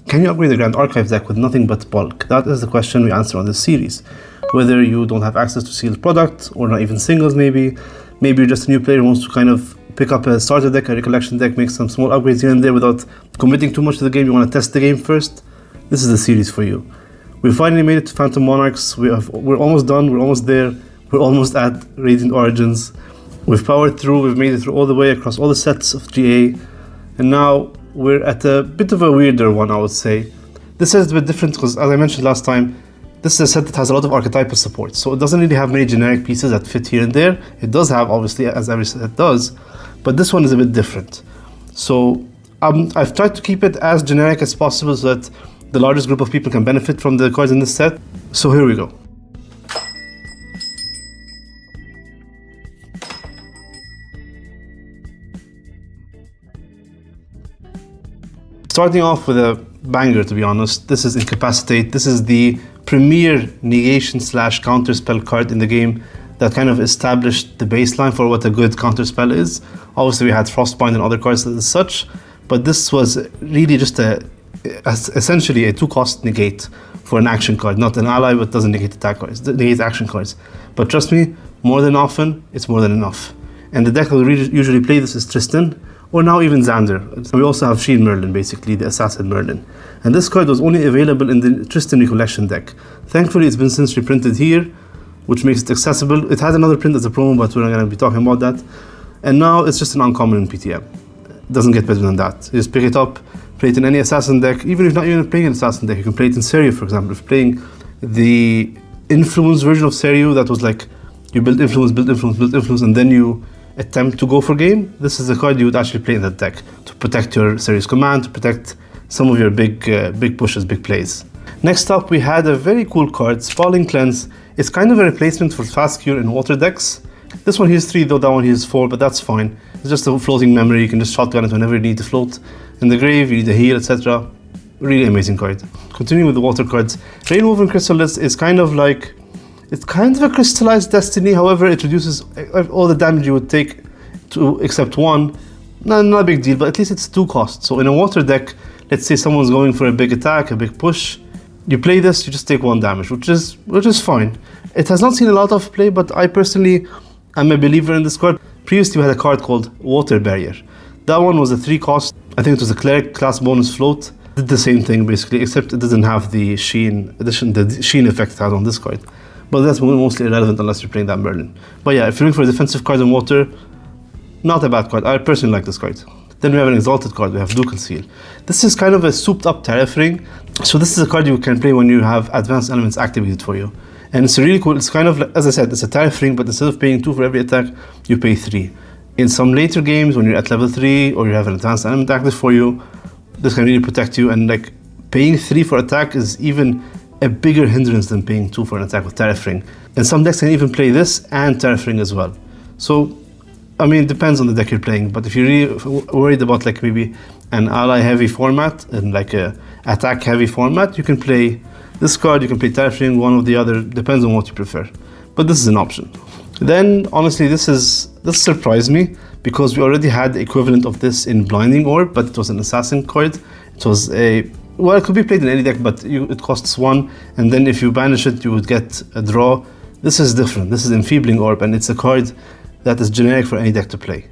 Can you upgrade the Grand Archives deck with nothing but bulk? That is the question we answer on this series. Whether you don't have access to sealed product, or not even singles maybe you're just a new player who wants to kind of pick up a starter deck, a recollection deck, make some small upgrades here and there without committing too much to the game, you want to test the game first, this is the series for you. We finally made it to Phantom Monarchs, we're almost done, we're almost there, we're almost at Radiant Origins. We've powered through, we've made it through all the way across all the sets of GA, and now we're at a bit of a weirder one, I would say. This is a bit different because, as I mentioned last time, this is a set that has a lot of archetypal support, so it doesn't really have many generic pieces that fit here and there. It does have, obviously, as every set does, but this one is a bit different. So I've tried to keep it as generic as possible so that the largest group of people can benefit from the cards in this set. So here we go. Starting off with a banger, to be honest. This is Incapacitate. This is the premier negation / counter spell card in the game that kind of established the baseline for what a good counter spell is. Obviously we had Frostbind and other cards as such, but this was really just essentially a 2-cost negate for an action card, not an ally, but doesn't negate attack cards, negate action cards. But trust me, more than often, it's more than enough. And the deck that we usually play this is Tristan, or now even Xander. We also have Sheen Merlin, basically, the Assassin Merlin. And this card was only available in the Tristan Recollection deck. Thankfully, it's been since reprinted here, which makes it accessible. It had another print as a promo, but we're not going to be talking about that. And now it's just an uncommon in PTM. It doesn't get better than that. You just pick it up, play it in any Assassin deck. Even if not even playing an Assassin deck, you can play it in Serio, for example. If playing the Influence version of Serio, that was like, you build Influence, and then you attempt to go for game, this is the card you would actually play in that deck to protect your Serious Command, to protect some of your big pushes, big plays. Next up, we had a very cool card, Spalling Cleanse. It's kind of a replacement for Fast Cure in water decks. This one here is 3, though that one here is 4, but that's fine. It's just a floating memory, you can just shotgun it whenever you need to float. In the grave, you need a heal, etc. Really amazing card. Continuing with the water cards, Rainwoven Chrysalis is kind of like, it's kind of a crystallized destiny, however it reduces all the damage you would take to except 1. Not a big deal, but at least it's 2 costs. So in a water deck, let's say someone's going for a big attack, a big push, you play this, you just take 1 damage, which is fine. It has not seen a lot of play, but I personally am a believer in this card. Previously we had a card called Water Barrier. That one was a 3 cost, I think it was a Cleric class bonus float. Did the same thing basically, except it doesn't have the Sheen effect it has on this card. But that's mostly irrelevant unless you're playing that Merlin. But yeah, if you're looking for a defensive card in water, not a bad card. I personally like this card. Then we have an exalted card, we have Ducal Seal. This is kind of a souped up Tariff Ring. So this is a card you can play when you have advanced elements activated for you. And it's really cool, it's kind of like, as I said, it's a Tariff Ring, but instead of paying 2 for every attack, you pay 3. In some later games, when you're at level 3, or you have an advanced element active for you, this can really protect you, and like, paying 3 for attack is even a bigger hindrance than paying 2 for an attack with Tariff Ring. And some decks can even play this and Tariff Ring as well. So, I mean, it depends on the deck you're playing, but if you're really worried about like maybe an ally heavy format and like a attack heavy format, you can play this card, you can play Tariff Ring, one or the other, depends on what you prefer. But this is an option. Then, honestly, this surprised me because we already had the equivalent of this in Blinding Orb, but it was an Assassin card. It was well, it could be played in any deck, but it costs 1, and then if you banish it, you would get a draw. This is different. This is Enfeebling Orb, and it's a card that is generic for any deck to play.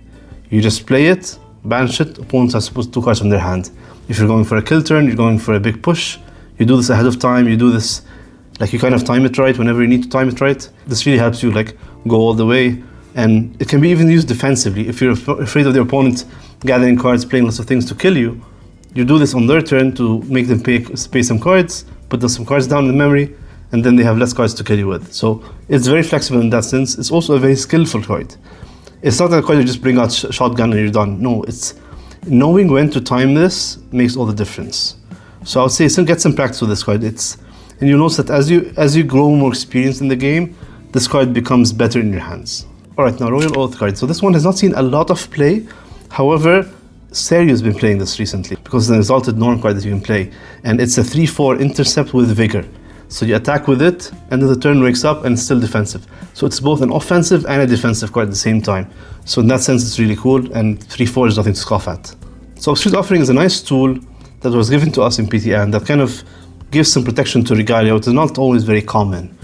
You just play it, banish it, opponents are supposed to 2 cards from their hand. If you're going for a kill turn, you're going for a big push, you do this ahead of time, you do this, like you kind of time it right whenever you need to time it right. This really helps you like go all the way, and it can be even used defensively. If you're afraid of the opponent gathering cards, playing lots of things to kill you, you do this on their turn to make them pay some cards, put some cards down in the memory, and then they have less cards to kill you with. So it's very flexible in that sense. It's also a very skillful card. It's not a card you just bring out shotgun and you're done. No, it's knowing when to time this makes all the difference. So I would say get some practice with this card. And you'll notice that as you grow more experience in the game, this card becomes better in your hands. Alright, now Royal Oath card. So this one has not seen a lot of play. However, Serio's been playing this recently because it's an exalted Norn card that you can play, and it's a 3/4 intercept with vigor. So you attack with it, and then the turn wakes up and it's still defensive. So it's both an offensive and a defensive card at the same time. So in that sense, it's really cool, and 3/4 is nothing to scoff at. So Obscure Offering is a nice tool that was given to us in PTN that kind of gives some protection to Regalia, which is not always very common.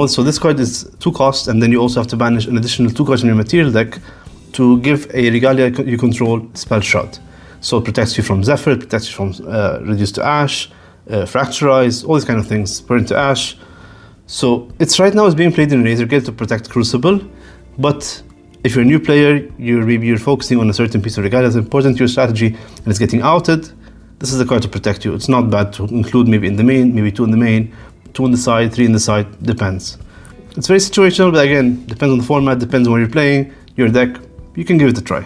So this card is 2 cost, and then you also have to banish an additional 2 cards from your material deck to give a Regalia you control Spell Shroud. So it protects you from Zephyr, it protects you from Reduce to Ash, Fracturize, all these kind of things, Burn to Ash. So it's right now being played in Razorgate to protect Crucible, but if you're a new player, you're focusing on a certain piece of Regalia that's important to your strategy and it's getting outed, this is the card to protect you. It's not bad to include maybe in the main, maybe 2 in the main, 2 on the side, 3 in the side, depends. It's very situational, but again, depends on the format, depends on where you're playing, your deck, you can give it a try.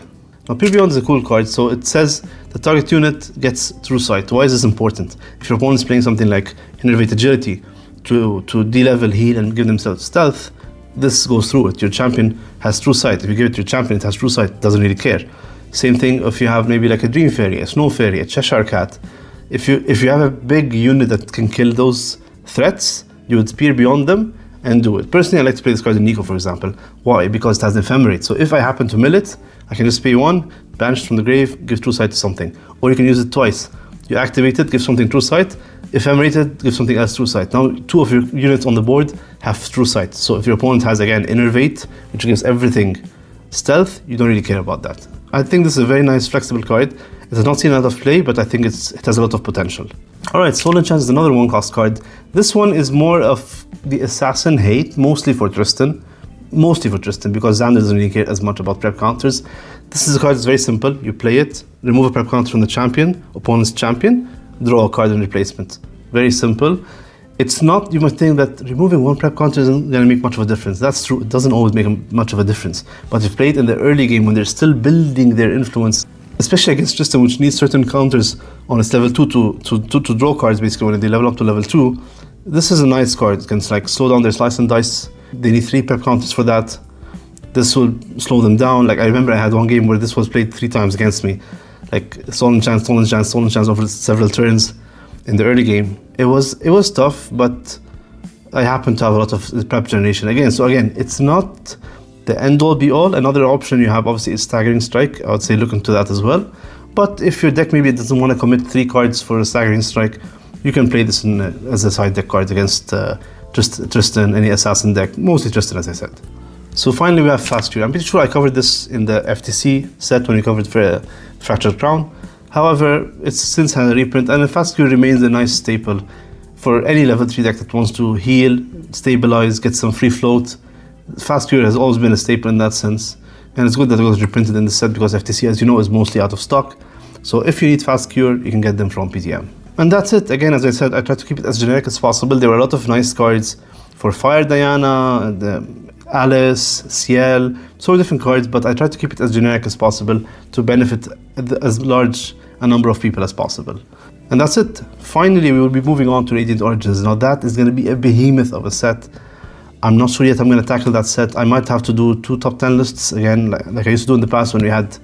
Now, Peer Beyond is a cool card, so it says the target unit gets True Sight. Why is this important? If your opponent's playing something like Innervate Agility to de-level, heal, and give themselves stealth, this goes through it. Your champion has True Sight. If you give it to your champion, it has True Sight, doesn't really care. Same thing if you have maybe like a Dream Fairy, a Snow Fairy, a Cheshire Cat. If you have a big unit that can kill those threats, you would Peer Beyond them and do it. Personally, I like to play this card in Nico, for example. Why? Because it has Ephemerate. So if I happen to mill it, I can just pay 1, banish from the grave, give True Sight to something. Or you can use it twice. You activate it, give something True Sight. Ephemerate it, give something else True Sight. Now 2 of your units on the board have True Sight. So if your opponent has, again, Innervate, which gives everything stealth, you don't really care about that. I think this is a very nice, flexible card. It has not seen a lot of play, but I think it has a lot of potential. Alright, Soul Enchant is another 1-cost card. This one is more of the Assassin hate, mostly for Tristan, because Xander doesn't really care as much about prep counters. This is a card that's very simple. You play it, remove a prep counter from the champion, opponent's champion, draw a card in replacement. Very simple. It's not, you might think that removing 1 prep counter isn't going to make much of a difference. That's true, it doesn't always make much of a difference. But if you play it in the early game when they're still building their influence, especially against Tristan, which needs certain counters on its level 2 to draw cards, basically, when they level up to level 2, this is a nice card. It can like slow down their slice and dice. They need 3 prep counters for that. This will slow them down. Like, I remember I had one game where this was played 3 times against me. Like, Soul Enchant over several turns in the early game. It was tough, but I happen to have a lot of prep generation again. So again, it's not the end-all be-all. Another option you have, obviously, is Staggering Strike. I would say look into that as well. But if your deck maybe doesn't want to commit 3 cards for a Staggering Strike, you can play this as a side deck card against Tristan, any assassin deck, mostly Tristan, as I said. So finally we have Fast Cure. I'm pretty sure I covered this in the FTC set when we covered for Fractured Crown. However, it's since had a reprint, and Fast Cure remains a nice staple for any level 3 deck that wants to heal, stabilize, get some free float. Fast Cure has always been a staple in that sense, and it's good that it was reprinted in the set because FTC, as you know, is mostly out of stock. So if you need Fast Cure, you can get them from PTM. And that's it. Again, as I said, I tried to keep it as generic as possible. There were a lot of nice cards for Fire Diana, Alice, Ciel, so different cards, but I tried to keep it as generic as possible to benefit as large a number of people as possible. And that's it. Finally, we will be moving on to Radiant Origins. Now that is going to be a behemoth of a set. I'm not sure yet I'm going to tackle that set. I might have to do 2 top 10 lists again, like I used to do in the past when we had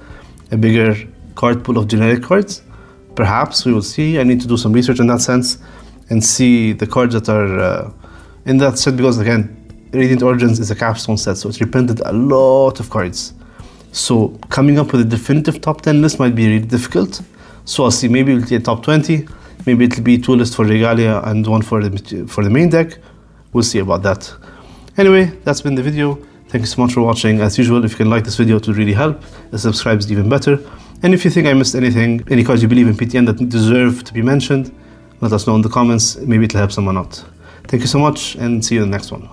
a bigger card pool of generic cards. Perhaps, we will see. I need to do some research in that sense and see the cards that are in that set, because again, Radiant Origins is a capstone set, so it's reprinted a lot of cards. So coming up with a definitive top 10 list might be really difficult. So I'll see, maybe it'll be a top 20, maybe it'll be 2 lists for Regalia and 1 for the main deck. We'll see about that. Anyway, that's been the video. Thank you so much for watching. As usual, if you can like this video, it would really help. The subscribe is even better. And if you think I missed anything, any cards you believe in PTN that deserve to be mentioned, let us know in the comments. Maybe it'll help someone out. Thank you so much, and see you in the next one.